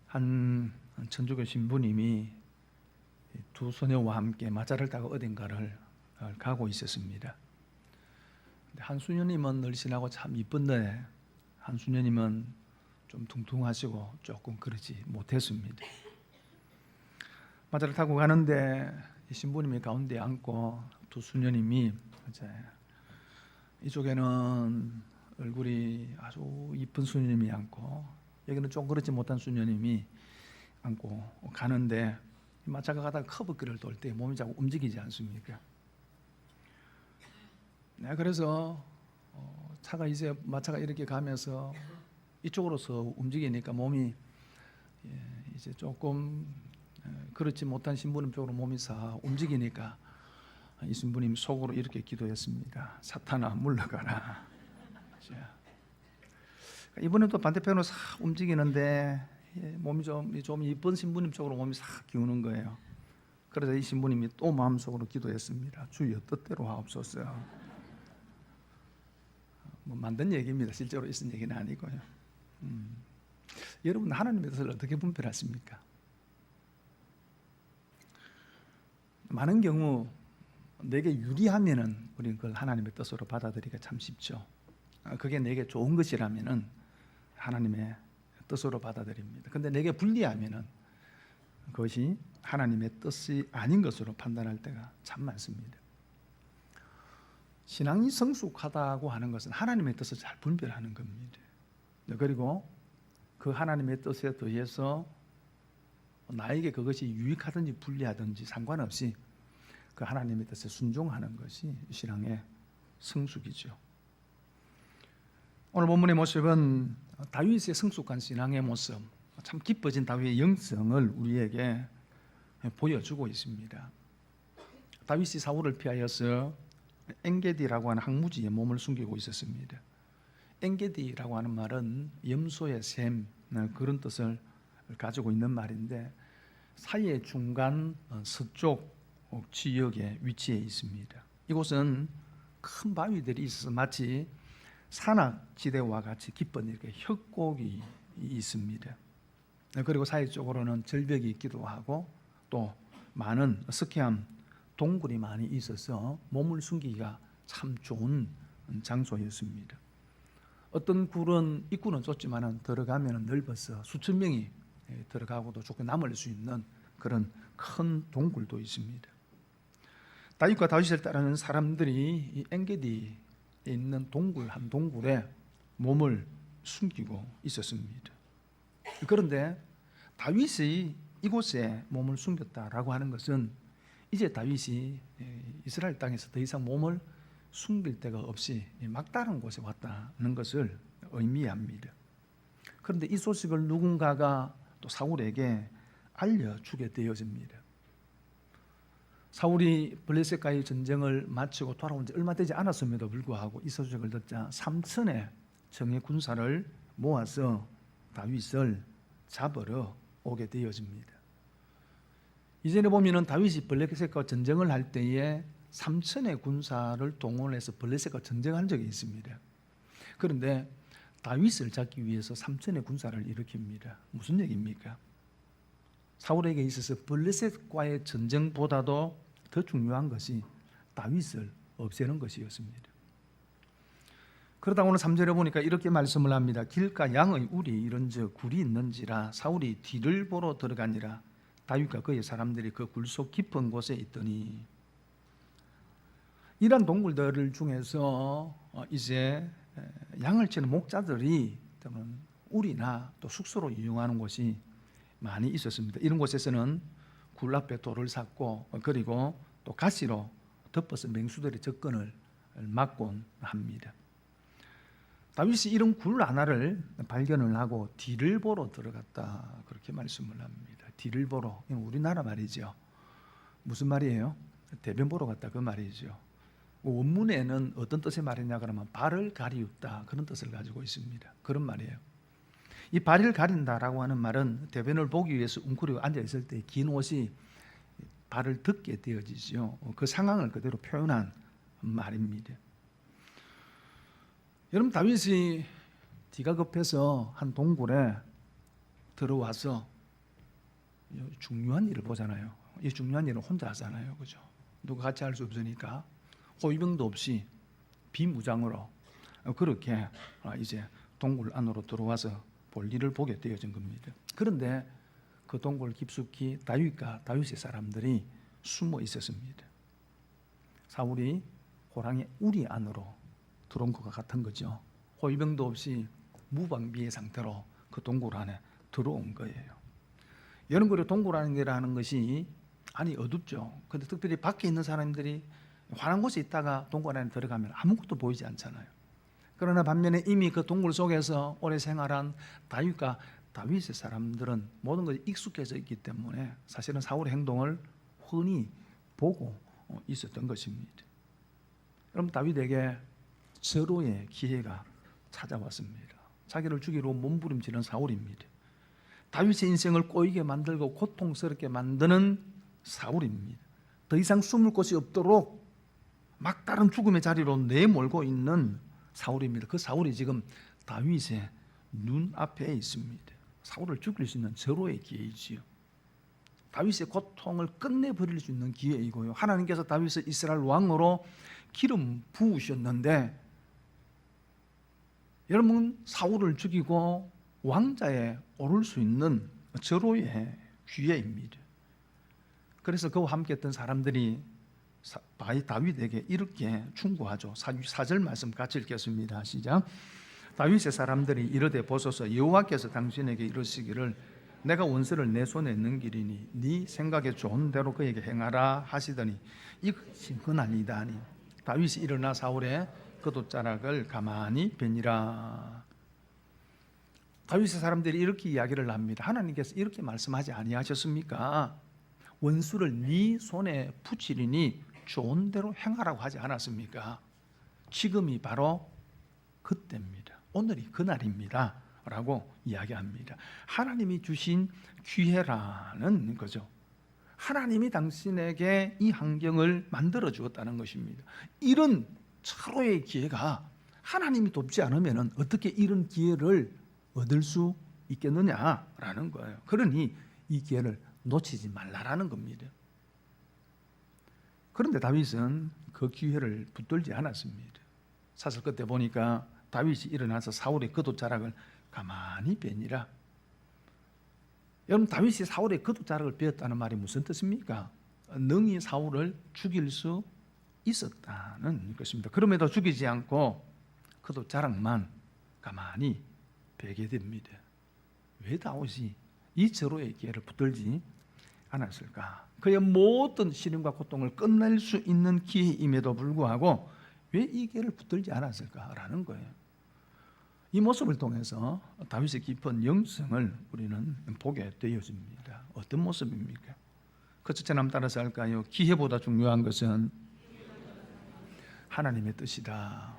한 천주교 신부님이 두 소녀와 함께 마차를 타고 어딘가를 가고 있었습니다. 한 수녀님은 늘씬하고 참 이쁜데 한 수녀님은 좀 퉁퉁하시고 조금 그러지 못했습니다. 마차를 타고 가는데 이 신부님이 가운데 앉고 두 수녀님이 이제 이쪽에는 얼굴이 아주 이쁜 수녀님이 앉고 여기는 좀 그렇지 못한 수녀님이 앉고 가는데 마차가 가다가 커브길을 돌 때 몸이 자꾸 움직이지 않습니까? 네, 그래서 마차가 이렇게 가면서 이쪽으로서 움직이니까 몸이 이제 조금 그렇지 못한 신부님 쪽으로 몸이 싹 움직이니까 이 신부님 속으로 이렇게 기도했습니다. 사탄아 물러가라. 이번에도 반대편으로 싹 움직이는데 몸이 좀 이쁜 신부님 쪽으로 몸이 싹 기우는 거예요. 그래서 이 신부님이 또 마음속으로 기도했습니다. 주여 뜻대로 하옵소서. 뭐 만든 얘기입니다. 실제로 있은 얘기는 아니고요. 여러분 하나님의 뜻을 어떻게 분별하십니까? 많은 경우 내게 유리하면은 우리는 그걸 하나님의 뜻으로 받아들이기가 참 쉽죠. 그게 내게 좋은 것이라면은 하나님의 뜻으로 받아들입니다. 근데 내게 불리하면은 그것이 하나님의 뜻이 아닌 것으로 판단할 때가 참 많습니다. 신앙이 성숙하다고 하는 것은 하나님의 뜻을 잘 분별하는 겁니다. 그리고 그 하나님의 뜻에 더해서 나에게 그것이 유익하든지 불리하든지 상관없이 그 하나님의 뜻에 순종하는 것이 신앙의 성숙이죠. 오늘 본문의 모습은 다윗의 성숙한 신앙의 모습, 참 깊어진 다윗의 영성을 우리에게 보여주고 있습니다. 다윗이 사울을 피하여서 엔게디라고 하는 항무지에 몸을 숨기고 있었습니다. 엔게디라고 하는 말은 염소의 샘, 그런 뜻을 가지고 있는 말인데 사이의 중간 서쪽 지역에 위치해 있습니다. 이곳은 큰 바위들이 있어서 마치 산악지대와 같이 깊은 이렇게 협곡이 있습니다. 그리고 사이 쪽으로는 절벽이 있기도 하고 또 많은 스키함 동굴이 많이 있어서 몸을 숨기기가 참 좋은 장소였습니다. 어떤 굴은 입구는 좁지만 들어가면 넓어서 수천 명이 들어가고도 좋게 남을 수 있는 그런 큰 동굴도 있습니다. 다윗과 다윗을 따르는 사람들이 이 엔게디에 있는 동굴 한 동굴에 몸을 숨기고 있었습니다. 그런데 다윗이 이곳에 몸을 숨겼다라고 하는 것은 이제 다윗이 이스라엘 땅에서 더 이상 몸을 숨길 데가 없이 막다른 곳에 왔다는 것을 의미합니다. 그런데 이 소식을 누군가가 또 사울에게 알려주게 되어집니다. 사울이 블레셋과의 전쟁을 마치고 돌아온 지 얼마 되지 않았음에도 불구하고 이 소식을 듣자 3천의 정예 군사를 모아서 다윗을 잡으러 오게 되어집니다. 이전에 보면은 다윗이 블레셋과 전쟁을 할 때에 3천의 군사를 동원해서 블레셋과 전쟁한 적이 있습니다. 그런데 다윗을 잡기 위해서 3천의 군사를 일으킵니다. 무슨 얘기입니까? 사울에게 있어서 블레셋과의 전쟁보다도 더 중요한 것이 다윗을 없애는 것이었습니다. 그러다 오늘 3절에 보니까 이렇게 말씀을 합니다. 길가 양의 울이 이런즉 굴이 있는지라 사울이 뒤를 보러 들어가니라 다윗과 그의 사람들이 그 굴 속 깊은 곳에 있더니 이런 동굴들 중에서 이제 양을 치는 목자들이 울이나 또 숙소로 이용하는 곳이 많이 있었습니다. 이런 곳에서는 굴 앞에 돌을 쌓고 그리고 또 가시로 덮어서 맹수들의 접근을 막곤 합니다. 다윗이 이런 굴 하나를 발견을 하고 뒤를 보러 들어갔다 그렇게 말씀을 합니다. 뒤를 보러, 우리나라 말이죠. 무슨 말이에요? 대변 보러 갔다 그 말이죠. 원문에는 어떤 뜻의 말이냐 그러면 발을 가리우다 그런 뜻을 가지고 있습니다. 그런 말이에요. 이 발을 가린다라고 하는 말은 대변을 보기 위해서 웅크리고 앉아 있을 때 긴 옷이 발을 덮게 되어지죠. 그 상황을 그대로 표현한 말입니다. 여러분 다윗이 뒤가 급해서 한 동굴에 들어와서 중요한 일을 보잖아요. 이 중요한 일은 혼자 하잖아요, 그죠? 누가 같이 할 수 없으니까 호위병도 없이 비무장으로 그렇게 이제 동굴 안으로 들어와서 볼 일을 보게 되어진 겁니다. 그런데 그 동굴 깊숙이 다윗의 사람들이 숨어 있었습니다. 사울이 호랑이 우리 안으로 들어온 것과 같은 거죠. 호위병도 없이 무방비의 상태로 그 동굴 안에 들어온 거예요. 여러분, 동굴 안이라는 것이 어둡죠. 근데 특별히 밖에 있는 사람들이 환한 곳에 있다가 동굴 안에 들어가면 아무것도 보이지 않잖아요. 그러나 반면에 이미 그 동굴 속에서 오래 생활한 다윗의 사람들은 모든 것이 익숙해져 있기 때문에 사실은 사울의 행동을 흔히 보고 있었던 것입니다. 여러분, 다윗에게 절호의 기회가 찾아왔습니다. 자기를 죽이러 몸부림치는 사울입니다. 다윗의 인생을 꼬이게 만들고 고통스럽게 만드는 사울입니다. 더 이상 숨을 곳이 없도록 막다른 죽음의 자리로 내몰고 있는 사울입니다. 그 사울이 지금 다윗의 눈앞에 있습니다. 사울을 죽일 수 있는 절호의 기회이지요. 다윗의 고통을 끝내버릴 수 있는 기회이고요. 하나님께서 다윗을 이스라엘 왕으로 기름 부으셨는데, 여러분, 사울을 죽이고 왕자에 오를 수 있는 절호의 기회입니다. 그래서 그와 함께 했던 사람들이 다윗에게 이렇게 충고하죠. 4절 말씀 같이 읽겠습니다. 시작. 다윗의 사람들이 이르되 보소서, 여호와께서 당신에게 이르시기를 내가 원수를 내 손에 넘기리니 네 생각에 좋은 대로 그에게 행하라 하시더니 이것이 그날이다니. 다윗이 일어나 사울의 겉옷자락을 가만히 베니라. 다윗의 사람들이 이렇게 이야기를 합니다. 하나님께서 이렇게 말씀하지 아니하셨습니까? 원수를 네 손에 붙이리니 좋은 대로 행하라고 하지 않았습니까? 지금이 바로 그때입니다. 오늘이 그날입니다 라고 이야기합니다. 하나님이 주신 기회라는 거죠. 하나님이 당신에게 이 환경을 만들어 주었다는 것입니다. 이런 절호의 기회가 하나님이 돕지 않으면 어떻게 이런 기회를 얻을 수 있겠느냐라는 거예요. 그러니 이 기회를 놓치지 말라라는 겁니다. 그런데 다윗은 그 기회를 붙들지 않았습니다. 사실 그때 보니까 다윗이 일어나서 사울의 겉옷자락을 가만히 베니라. 여러분, 다윗이 사울의 겉옷자락을 베었다는 말이 무슨 뜻입니까? 능히 사울을 죽일 수 있었다는 것입니다. 그럼에도 죽이지 않고 겉옷자락만 가만히 베게 됩니다. 왜 다윗이 이 절호의 기회를 붙들지 않았을까? 그의 모든 시련과 고통을 끝낼 수 있는 기회임에도 불구하고 왜 이 기회를 붙들지 않았을까라는 거예요. 이 모습을 통해서 다윗의 깊은 영성을 우리는 보게 되어집니다. 어떤 모습입니까? 그 첫째 남 따라서 할까요? 기회보다 중요한 것은 하나님의 뜻이다.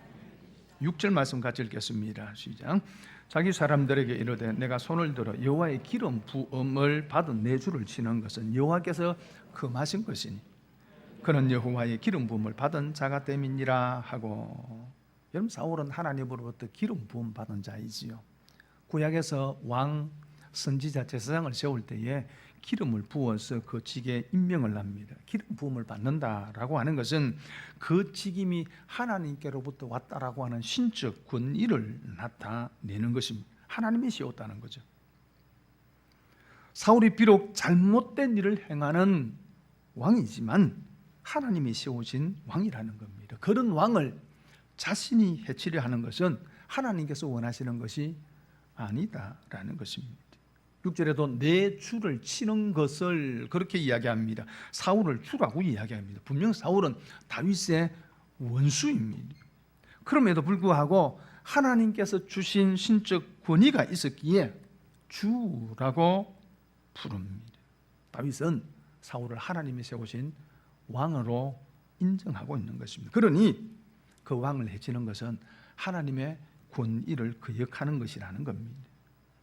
6절 말씀 같이 읽겠습니다. 시작. 자기 사람들에게 이르되 내가 손을 들어 여호와의 기름 부음을 받은 내 주를 치는 것은 여호와께서 금하신 것이니 그는 여호와의 기름 부음을 받은 자가 됨이니라 하고. 여러분, 사울은 하나님으로부터 기름 부음 받은 자이지요. 구약에서 왕, 선지자, 제사장을 세울 때에 기름을 부어서 그 직에 임명을 합니다. 기름 부음을 받는다라고 하는 것은 그 직임이 하나님께로부터 왔다라고 하는 신적 권위를 나타내는 것입니다. 하나님이 세웠다는 거죠. 사울이 비록 잘못된 일을 행하는 왕이지만 하나님이 세우신 왕이라는 겁니다. 그런 왕을 자신이 해치려 하는 것은 하나님께서 원하시는 것이 아니다라는 것입니다. 6절에도 내 주를 치는 것을 그렇게 이야기합니다. 사울을 주라고 이야기합니다. 분명 사울은 다윗의 원수입니다. 그럼에도 불구하고 하나님께서 주신 신적 권위가 있었기에 주라고 부릅니다. 다윗은 사울을 하나님이 세우신 왕으로 인정하고 있는 것입니다. 그러니 그 왕을 해치는 것은 하나님의 권위를 거역하는 것이라는 겁니다.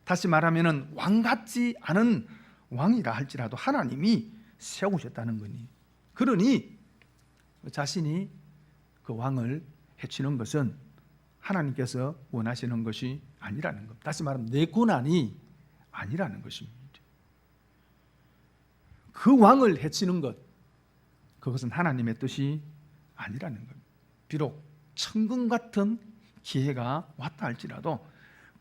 다시 말하면 왕 같지 않은 왕이라 할지라도 하나님이 세우셨다는 거니, 그러니 자신이 그 왕을 해치는 것은 하나님께서 원하시는 것이 아니라는 것. 다시 말하면 내 고난이 아니라는 것입니다. 그 왕을 해치는 것, 그것은 하나님의 뜻이 아니라는 것. 비록 천금 같은 기회가 왔다 할지라도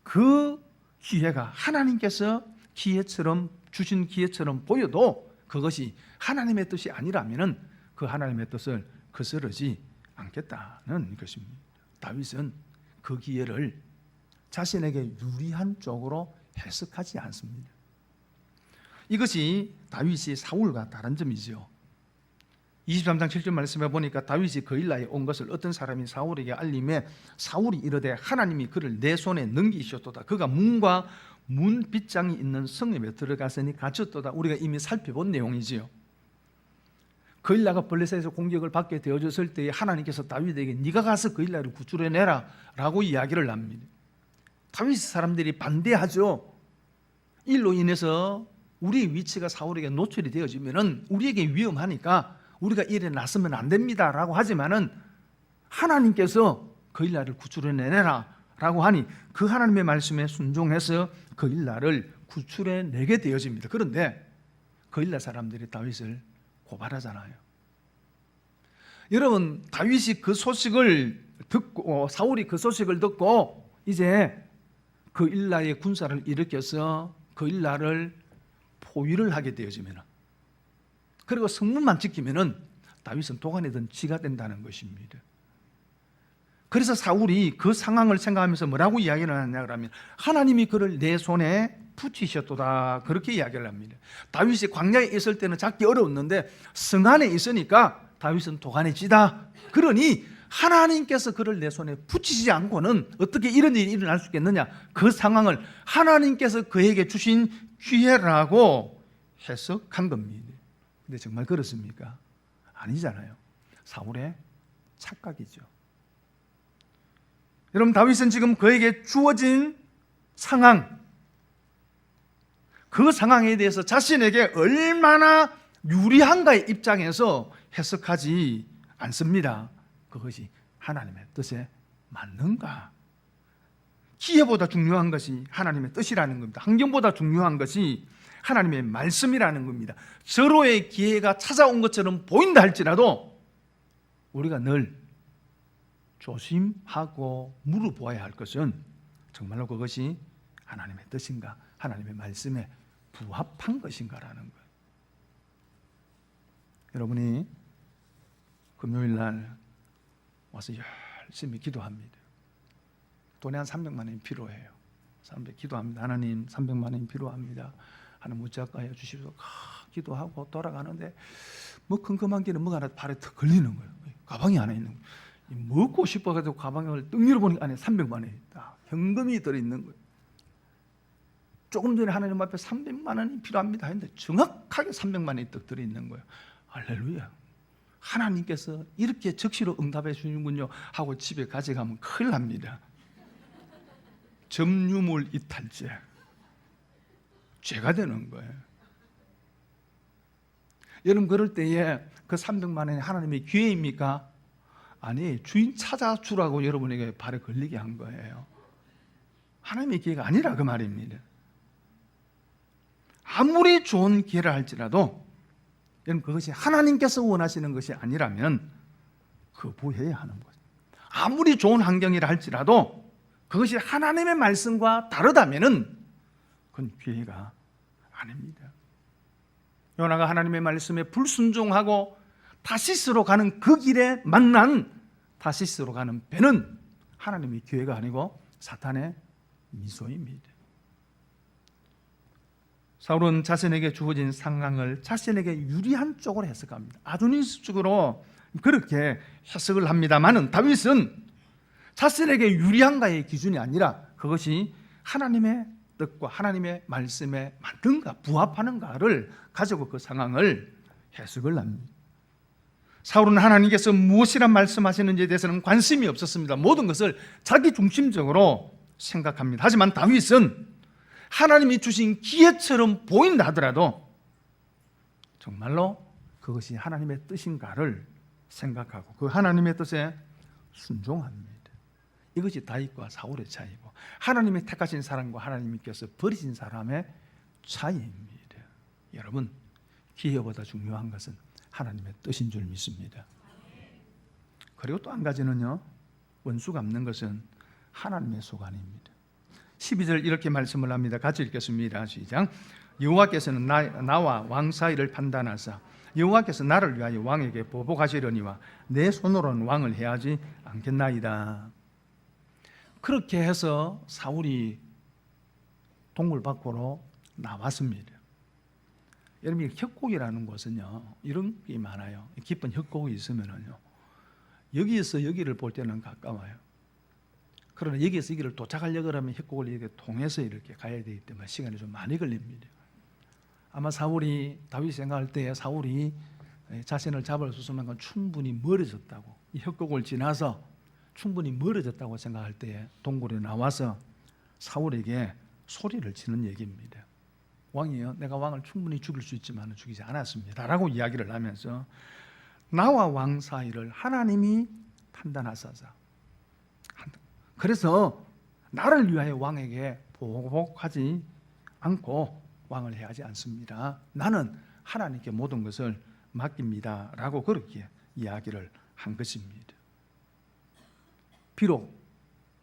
그 기회가 하나님께서 기회처럼 주신 기회처럼 보여도 그것이 하나님의 뜻이 아니라면 그 하나님의 뜻을 거스르지 않겠다는 것입니다. 다윗은 그 기회를 자신에게 유리한 쪽으로 해석하지 않습니다. 이것이 다윗이 사울과 다른 점이죠. 23장 7절 말씀해 보니까 다윗이 그일라에 온 것을 어떤 사람이 사울에게 알림해 사울이 이르되 하나님이 그를 내 손에 넘기셨도다. 그가 문과 문 빗장이 있는 성읍에 들어갔으니 갇혔도다. 우리가 이미 살펴본 내용이지요. 그일라가 블레셋에서 공격을 받게 되어졌을 때에 하나님께서 다윗에게 네가 가서 그일라를 구출해내라 라고 이야기를 합니다. 다윗 사람들이 반대하죠. 일로 인해서 우리의 위치가 사울에게 노출이 되어지면 우리에게 위험하니까 우리가 일에 나서면 안 됩니다 라고 하지만은 하나님께서 그일라를 구출해내라 라고 하니 그 하나님의 말씀에 순종해서 그일라를 구출해내게 되어집니다. 그런데 그일라 사람들이 다윗을 고발하잖아요. 여러분, 다윗이 그 소식을 듣고 사울이 그 소식을 듣고 이제 그일라의 군사를 일으켜서 그일라를 포위를 하게 되어지면, 그리고 성문만 지키면은 다윗은 도관이든 쥐가 된다는 것입니다. 그래서 사울이 그 상황을 생각하면서 뭐라고 이야기를 하냐 그러면 하나님이 그를 내 손에 붙이셨도다 그렇게 이야기를 합니다. 다윗이 광야에 있을 때는 잡기 어려웠는데 성 안에 있으니까 다윗은 도관의 쥐다. 그러니 하나님께서 그를 내 손에 붙이지 않고는 어떻게 이런 일이 일어날 수 있겠느냐. 그 상황을 하나님께서 그에게 주신 기회라고 해석한 겁니다. 근데 정말 그렇습니까? 아니잖아요. 사울의 착각이죠. 여러분, 다윗은 지금 그에게 주어진 상황, 그 상황에 대해서 자신에게 얼마나 유리한가의 입장에서 해석하지 않습니다. 그것이 하나님의 뜻에 맞는가? 기회보다 중요한 것이 하나님의 뜻이라는 겁니다. 환경보다 중요한 것이 하나님의 말씀이라는 겁니다. 절호의 기회가 찾아온 것처럼 보인다 할지라도 우리가 늘 조심하고 물어보아야 할 것은 정말로 그것이 하나님의 뜻인가, 하나님의 말씀에 부합한 것인가라는 거예요. 여러분이 금요일 날 와서 열심히 기도합니다. 돈이 한 300만 원이 필요해요. 300 기도합니다. 하나님 300만 원이 필요합니다. 하나님 무자가해 주시옵소서. 기도하고 돌아가는데 뭐 컴컴한 길은 뭐가 하나 발에 턱 걸리는 거예요. 가방이 안에 있는 거예요. 먹고 싶어가지고 가방을 떡 열어보니까 안에 300만 원이 있다. 현금이 들어있는 거예요. 조금 전에 하나님 앞에 300만 원이 필요합니다 했는데 정확하게 300만 원이 떡 들어있는 거예요. 할렐루야. 하나님께서 이렇게 적시로 응답해 주시는군요 하고 집에 가져가면 큰일 납니다. 점유물 이탈죄, 죄가 되는 거예요. 여러분, 그럴 때에 그 300만 원이 하나님의 기회입니까? 아니, 주인 찾아주라고 여러분에게 발에 걸리게 한 거예요. 하나님의 기회가 아니라 그 말입니다. 아무리 좋은 기회를 할지라도 여러분, 그것이 하나님께서 원하시는 것이 아니라면 거부해야 하는 거죠. 아무리 좋은 환경이라 할지라도 그것이 하나님의 말씀과 다르다면은 그건 기회가 아닙니다. 요나가 하나님의 말씀에 불순종하고 다시스로 가는 그 길에 만난 다시스로 가는 배는 하나님의 기회가 아니고 사탄의 미소입니다. 사울은 자신에게 주어진 상황을 자신에게 유리한 쪽으로 해석합니다. 아도니스적으로 그렇게 해석을 합니다만은 다윗은 자신에게 유리한가의 기준이 아니라 그것이 하나님의 뜻과 하나님의 말씀에 맞는가 부합하는가를 가지고 그 상황을 해석을 합니다. 사울은 하나님께서 무엇이란 말씀하시는지에 대해서는 관심이 없었습니다. 모든 것을 자기 중심적으로 생각합니다. 하지만 다윗은 하나님이 주신 기회처럼 보인다 하더라도 정말로 그것이 하나님의 뜻인가를 생각하고 그 하나님의 뜻에 순종합니다. 이것이 다윗과 사울의 차이고 하나님이 택하신 사람과 하나님께서 버리신 사람의 차이입니다. 여러분, 기회보다 중요한 것은 하나님의 뜻인 줄 믿습니다. 그리고 또 한 가지는요, 원수 갚는 것은 하나님의 소관입니다. 12절 이렇게 말씀을 합니다. 같이 읽겠습니다. 시작. 여호와께서는 나와 왕 사이를 판단하사 여호와께서 나를 위하여 왕에게 보복하시려니와 내 손으로는 왕을 해하지 않겠나이다. 그렇게 해서 사울이 동굴 밖으로 나왔습니다. 여러분, 협곡이라는 곳은요, 이런 게 많아요. 깊은 협곡이 있으면은요, 여기에서 여기를 볼 때는 가까워요. 그러나 여기에서 여기를 도착하려고 하면 협곡을 이렇게 통해서 이렇게 가야 되기 때문에 시간이 좀 많이 걸립니다. 아마 다윗이 생각할 때 사울이 자신을 잡을 수 있는 건 충분히 멀어졌다고, 이 협곡을 지나서 충분히 멀어졌다고 생각할 때 동굴에 나와서 사울에게 소리를 치는 얘기입니다. 왕이요, 내가 왕을 충분히 죽일 수 있지만 죽이지 않았습니다 라고 이야기를 하면서 나와 왕 사이를 하나님이 판단하사자, 그래서 나를 위하여 왕에게 보복하지 않고 왕을 해하지 않습니다. 나는 하나님께 모든 것을 맡깁니다 라고 그렇게 이야기를 한 것입니다. 비록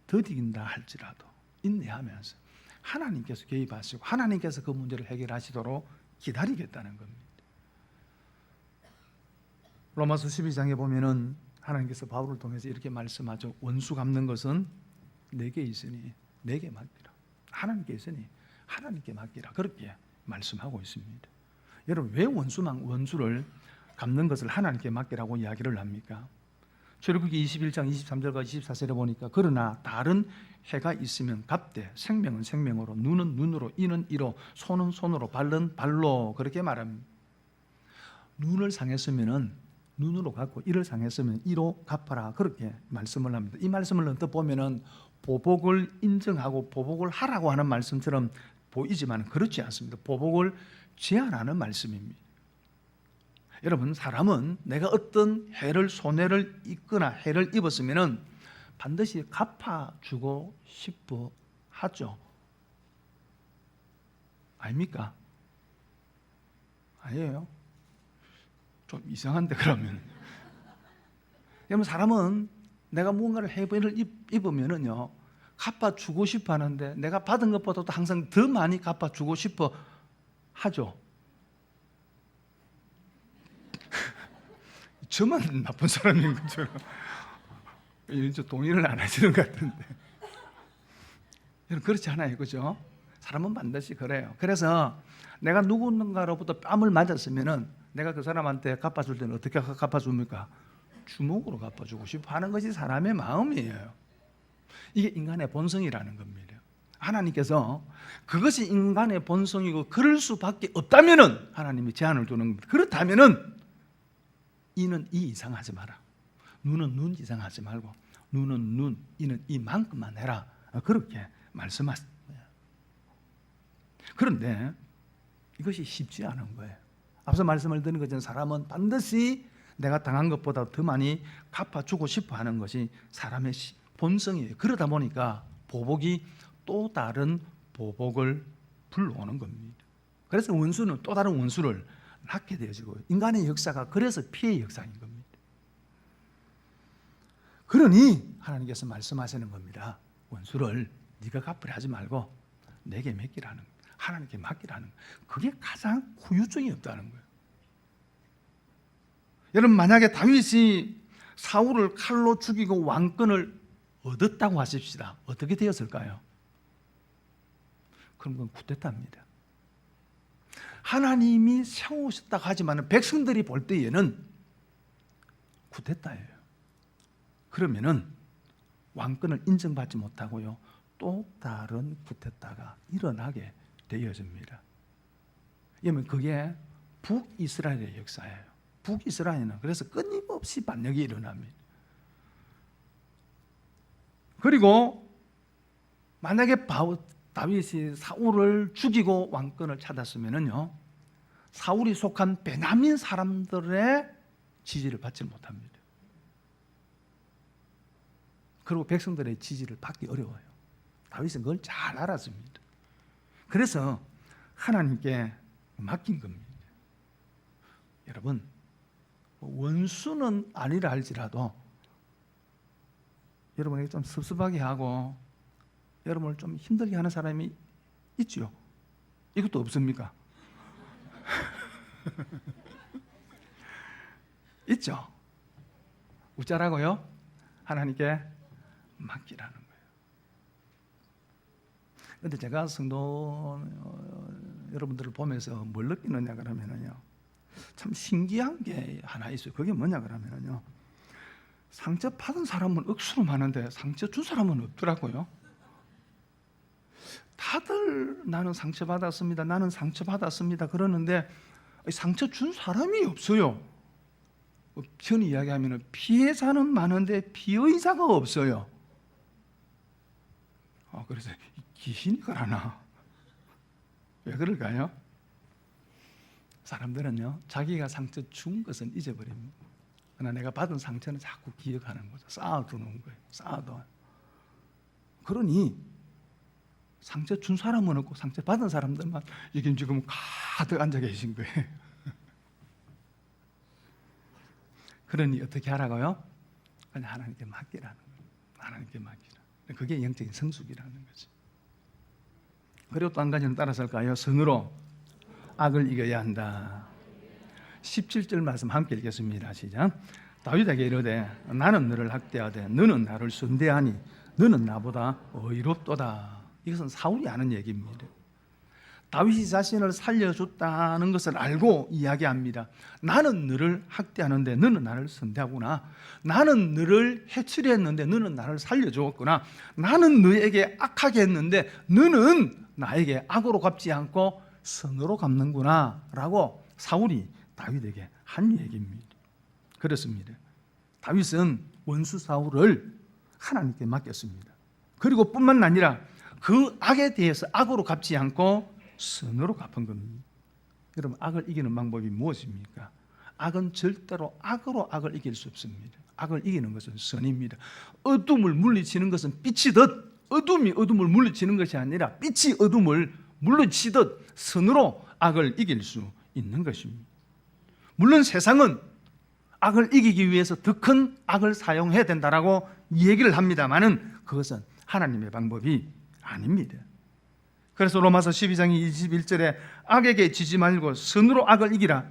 더디긴다 할지라도 인내하면서 하나님께서 개입하시고 하나님께서 그 문제를 해결하시도록 기다리겠다는 겁니다. 로마서 12장에 보면은 하나님께서 바울을 통해서 이렇게 말씀하죠. 원수 갚는 것은 내게 있으니 내게 맡기라. 하나님께 있으니 하나님께 맡기라. 그렇게 말씀하고 있습니다. 여러분, 왜 원수를 갚는 것을 하나님께 맡기라고 이야기를 합니까? 출애굽기 21장 23절과 24절에 보니까 그러나 다른 해가 있으면 갚되 생명은 생명으로, 눈은 눈으로, 이는 이로, 손은 손으로, 발은 발로, 그렇게 말합니다. 눈을 상했으면은 눈으로 갚고 이를 상했으면 이로 갚아라, 그렇게 말씀을 합니다. 이 말씀을 언뜻 보면은 보복을 인정하고 보복을 하라고 하는 말씀처럼 보이지만 그렇지 않습니다. 보복을 제한하는 말씀입니다. 여러분, 사람은 내가 어떤 손해를 입거나 해를 입었으면은 반드시 갚아주고 싶어 하죠. 아닙니까? 아니에요? 좀 이상한데 그러면. 여러분, 사람은 내가 무언가를 해를 입으면은요, 갚아주고 싶어 하는데 내가 받은 것보다도 항상 더 많이 갚아주고 싶어 하죠. 저만 나쁜 사람인 것처럼 이제 동의를 안 하시는 것 같은데. 여러분, 그렇지 않아요, 그죠? 사람은 반드시 그래요. 그래서 내가 누군가로부터 뺨을 맞았으면은 내가 그 사람한테 갚아줄 때는 어떻게 갚아줍니까? 주먹으로 갚아주고 싶어 하는 것이 사람의 마음이에요. 이게 인간의 본성이라는 겁니다. 하나님께서 그것이 인간의 본성이고 그럴 수밖에 없다면은 하나님이 제한을 두는 겁니다. 그렇다면은 이는 이 이상 하지 마라. 눈은 눈 이상 하지 말고 눈은 눈, 이는 이만큼만 해라. 그렇게 말씀하십니다. 그런데 이것이 쉽지 않은 거예요. 앞서 말씀을 드린 것처럼 사람은 반드시 내가 당한 것보다 더 많이 갚아주고 싶어 하는 것이 사람의 본성이에요. 그러다 보니까 보복이 또 다른 보복을 불러오는 겁니다. 그래서 원수는 또 다른 원수를 낳게 되어지고, 인간의 역사가 그래서 피해의 역사인 겁니다. 그러니 하나님께서 말씀하시는 겁니다. 원수를 네가 갚으려 하지 말고 내게 맡기라는 거예요. 하나님께 맡기라는 거예요. 그게 가장 후유증이 없다는 거예요. 여러분, 만약에 다윗이 사울을 칼로 죽이고 왕권을 얻었다고 하십시다. 어떻게 되었을까요? 그럼 그건 쿠데타입니다. 하나님이 세우셨다고 하지만 백성들이 볼 때에는 쿠데타예요. 그러면은 왕권을 인정받지 못하고요, 또 다른 쿠데타가 일어나게 되어집니다. 왜냐하면 그게 북이스라엘의 역사예요. 북이스라엘은 그래서 끊임없이 반역이 일어납니다. 그리고 만약에 다윗이 사울을 죽이고 왕권을 찾았으면요, 사울이 속한 베냐민 사람들의 지지를 받지 못합니다. 그리고 백성들의 지지를 받기 어려워요. 다윗은 그걸 잘 알았습니다. 그래서 하나님께 맡긴 겁니다. 여러분, 원수는 아니라 할지라도 여러분에게 좀 섭섭하게 하고 여러분을 좀 힘들게 하는 사람이 있죠. 이것도 없습니까? 있죠. 어쩌라고요? 하나님께 맡기라는 거예요. 그런데 제가 성도 여러분들을 보면서 뭘 느끼느냐 그러면요, 참 신기한 게 하나 있어요. 그게 뭐냐 그러면요, 상처 받은 사람은 억수로 많은데 상처 준 사람은 없더라고요. 다들 나는 상처받았습니다, 나는 상처받았습니다 그러는데 상처 준 사람이 없어요. 편히 이야기하면 피해자는 많은데 피의자가 없어요. 그래서 귀신이 그러나? 왜 그럴까요? 사람들은요, 자기가 상처 준 것은 잊어버립니다. 그러나 내가 받은 상처는 자꾸 기억하는 거죠. 쌓아두는 거예요. 쌓아둬. 그러니 상처 준 사람은 없고 상처 받은 사람들만 여기 지금 가득 앉아 계신 거예요. 그러니 어떻게 하라고요? 그냥 하나님께 맡기라는 거예요. 하나님께 맡기라. 그게 영적인 성숙이라는 거죠. 그리고 또 한 가지는 따라서 할까요? 선으로 악을 이겨야 한다. 17절 말씀 함께 읽겠습니다. 시작. 다윗에게 이르되 나는 너를 학대하되 너는 나를 선대하니 너는 나보다 의롭도다. 이것은 사울이 하는 얘기입니다. 다윗이 자신을 살려줬다는 것을 알고 이야기합니다. 나는 너를 학대하는데 너는 나를 선대하구나. 나는 너를 해치려 했는데 너는 나를 살려주었구나. 나는 너에게 악하게 했는데 너는 나에게 악으로 갚지 않고 선으로 갚는구나 라고 사울이 다윗에게 한 얘기입니다. 그렇습니다. 다윗은 원수 사울을 하나님께 맡겼습니다. 그리고 뿐만 아니라 그 악에 대해서 악으로 갚지 않고 선으로 갚은 겁니다. 여러분, 악을 이기는 방법이 무엇입니까? 악은 절대로 악으로 악을 이길 수 없습니다. 악을 이기는 것은 선입니다. 어둠을 물리치는 것은 빛이듯 어둠이 어둠을 물리치는 것이 아니라 빛이 어둠을 물리치듯 선으로 악을 이길 수 있는 것입니다. 물론 세상은 악을 이기기 위해서 더 큰 악을 사용해야 된다라고 얘기를 합니다만은 그것은 하나님의 방법이 아닙니다. 그래서 로마서 12장 21절에 악에게 지지 말고 선으로 악을 이기라.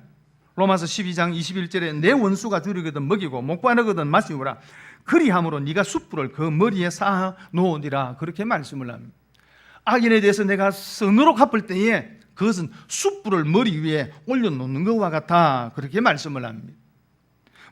로마서 12장 21절에 내 원수가 주려거든 먹이고 목바르거든 마시우라. 그리함으로 네가 숯불을 그 머리에 쌓아 놓으리라. 그렇게 말씀을 합니다. 악인에 대해서 내가 선으로 갚을 때에 그것은 숯불을 머리 위에 올려놓는 것과 같아. 그렇게 말씀을 합니다.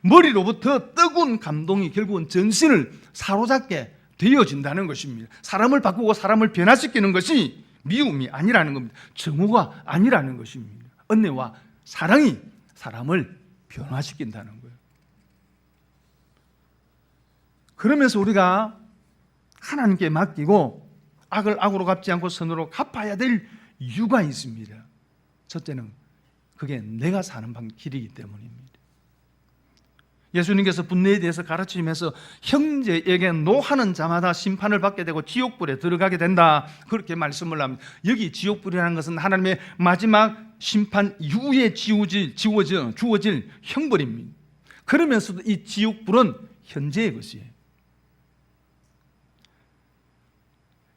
머리로부터 뜨거운 감동이 결국은 전신을 사로잡게 되어진다는 것입니다. 사람을 바꾸고 사람을 변화시키는 것이 미움이 아니라는 겁니다. 정오가 아니라는 것입니다. 은혜와 사랑이 사람을 변화시킨다는 거예요. 그러면서 우리가 하나님께 맡기고 악을 악으로 갚지 않고 선으로 갚아야 될 이유가 있습니다. 첫째는 그게 내가 사는 길이기 때문입니다. 예수님께서 분노에 대해서 가르치면서 형제에게 노하는 자마다 심판을 받게 되고 지옥불에 들어가게 된다, 그렇게 말씀을 합니다. 여기 지옥불이라는 것은 하나님의 마지막 심판 이후에 주어질 형벌입니다. 그러면서도 이 지옥불은 현재의 것이에요.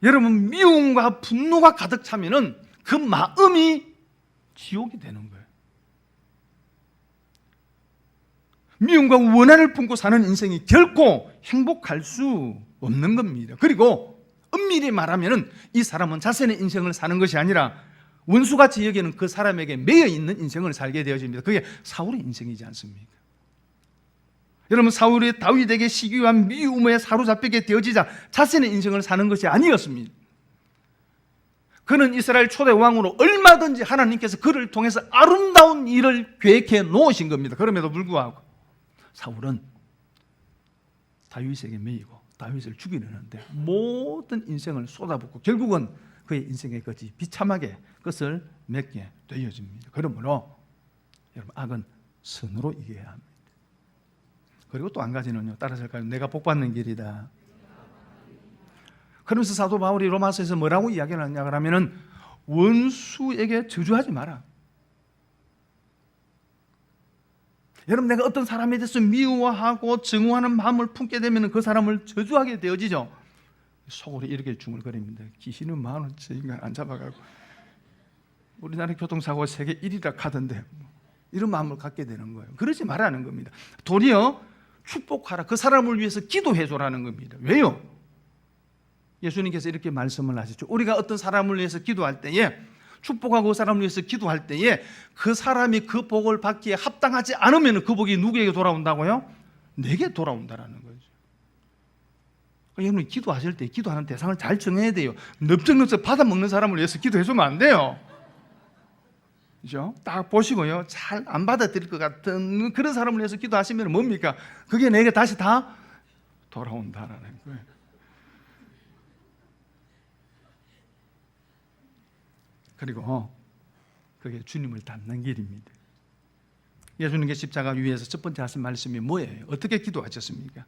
여러분, 미움과 분노가 가득 차면은 그 마음이 지옥이 되는 거예요. 미움과 원한을 품고 사는 인생이 결코 행복할 수 없는 겁니다. 그리고 엄밀히 말하면 이 사람은 자신의 인생을 사는 것이 아니라 원수같이 여기는 그 사람에게 매여 있는 인생을 살게 되어집니다. 그게 사울의 인생이지 않습니까? 여러분, 사울이 다윗에게 시기와 미움에 사로잡히게 되어지자 자신의 인생을 사는 것이 아니었습니다. 그는 이스라엘 초대 왕으로 얼마든지 하나님께서 그를 통해서 아름다운 일을 계획해 놓으신 겁니다. 그럼에도 불구하고 사울은 다윗에게 매이고 다윗을 죽이려는데 모든 인생을 쏟아붓고 결국은 그의 인생의 끝이 비참하게 끝을 맺게 되어집니다. 그러므로 여러분, 악은 선으로 이겨야 합니다. 그리고 또 한 가지는요, 따라서 할까요? 내가 복받는 길이다. 그러면서 사도 바울이 로마서에서 뭐라고 이야기를 하냐 그러면은 원수에게 저주하지 마라. 여러분, 내가 어떤 사람에 대해서 미워하고 증오하는 마음을 품게 되면 그 사람을 저주하게 되어지죠. 속으로 이렇게 중얼거립니다. 귀신은 10,000원째 인간 안 잡아가고 우리나라 교통사고가 세계 1위라 하던데 이런 마음을 갖게 되는 거예요. 그러지 말라는 겁니다. 도리어 축복하라. 그 사람을 위해서 기도해줘라는 겁니다. 왜요? 예수님께서 이렇게 말씀을 하셨죠. 우리가 어떤 사람을 위해서 기도할 때에, 축복하고 그 사람을 위해서 기도할 때에 그 사람이 그 복을 받기에 합당하지 않으면 그 복이 누구에게 돌아온다고요? 내게 돌아온다라는 거죠. 여러분, 기도하실 때 기도하는 대상을 잘 정해야 돼요. 넓적넓적 받아먹는 사람을 위해서 기도해주면 안 돼요. 그죠? 딱 보시고요. 잘 안 받아들일 것 같은 그런 사람을 위해서 기도하시면 뭡니까? 그게 내게 다시 다 돌아온다라는 거예요. 그리고 그게 주님을 닮는 길입니다. 예수님께서 십자가 위에서 첫 번째 하신 말씀이 뭐예요? 어떻게 기도하셨습니까?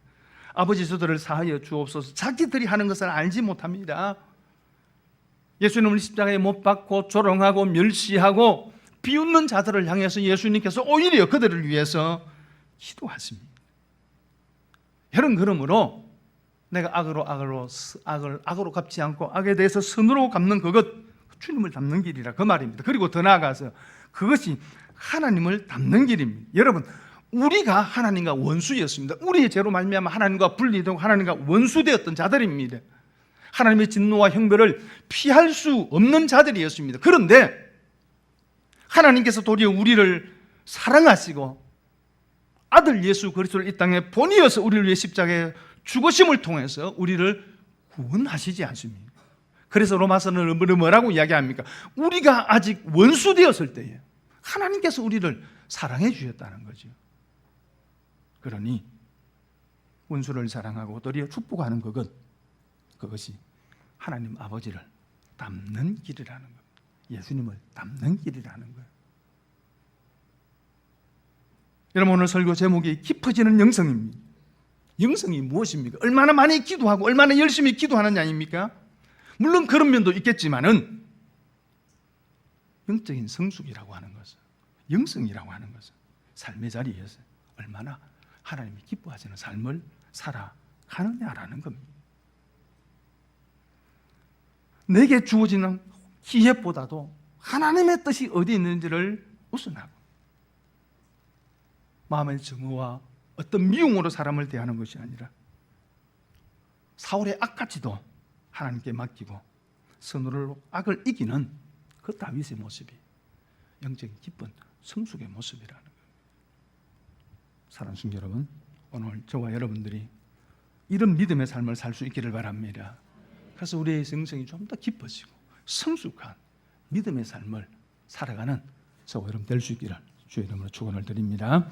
아버지, 저들을 사하여 주옵소서. 자기들이 하는 것을 알지 못합니다. 예수님을 십자가에 못 박고 조롱하고 멸시하고 비웃는 자들을 향해서 예수님께서 오히려 그들을 위해서 기도하십니다. 여러분, 그러므로 내가 악으로 갚지 않고 악에 대해서 선으로 갚는 그것, 주님을 닮는 길이라 그 말입니다. 그리고 더 나아가서 그것이 하나님을 닮는 길입니다. 여러분, 우리가 하나님과 원수였습니다. 우리의 죄로 말미암아 하나님과 분리되고 하나님과 원수되었던 자들입니다. 하나님의 진노와 형벌을 피할 수 없는 자들이었습니다. 그런데 하나님께서 도리어 우리를 사랑하시고 아들 예수 그리스도를 이 땅에 보내어서 우리를 위해 십자가에 죽으심을 통해서 우리를 구원하시지 않습니까? 그래서 로마서는 뭐라고 이야기합니까? 우리가 아직 원수 되었을 때에 하나님께서 우리를 사랑해 주셨다는 거죠. 그러니 원수를 사랑하고 도리어 축복하는 그것이 하나님 아버지를 닮는 길이라는 겁니다. 예수님을 닮는 길이라는 거예요. 여러분, 오늘 설교 제목이 깊어지는 영성입니다. 영성이 무엇입니까? 얼마나 많이 기도하고 얼마나 열심히 기도하느냐 아닙니까? 물론 그런 면도 있겠지만은 영적인 성숙이라고 하는 것은, 영성이라고 하는 것은 삶의 자리에서 얼마나 하나님이 기뻐하시는 삶을 살아가느냐라는 겁니다. 내게 주어지는 기회보다도 하나님의 뜻이 어디 있는지를 우선하고 마음의 증오와 어떤 미움으로 사람을 대하는 것이 아니라 사울의 악까지도 하나님께 맡기고 선으로 악을 이기는 그 다윗의 모습이 영적인 기쁜 성숙의 모습이라는 거예요. 사랑하는 성도 여러분, 오늘 저와 여러분들이 이런 믿음의 삶을 살 수 있기를 바랍니다. 그래서 우리의 영성이 좀 더 깊어지고 성숙한 믿음의 삶을 살아가는 저와 여러분 될 수 있기를 주의 이름으로 축원을 드립니다.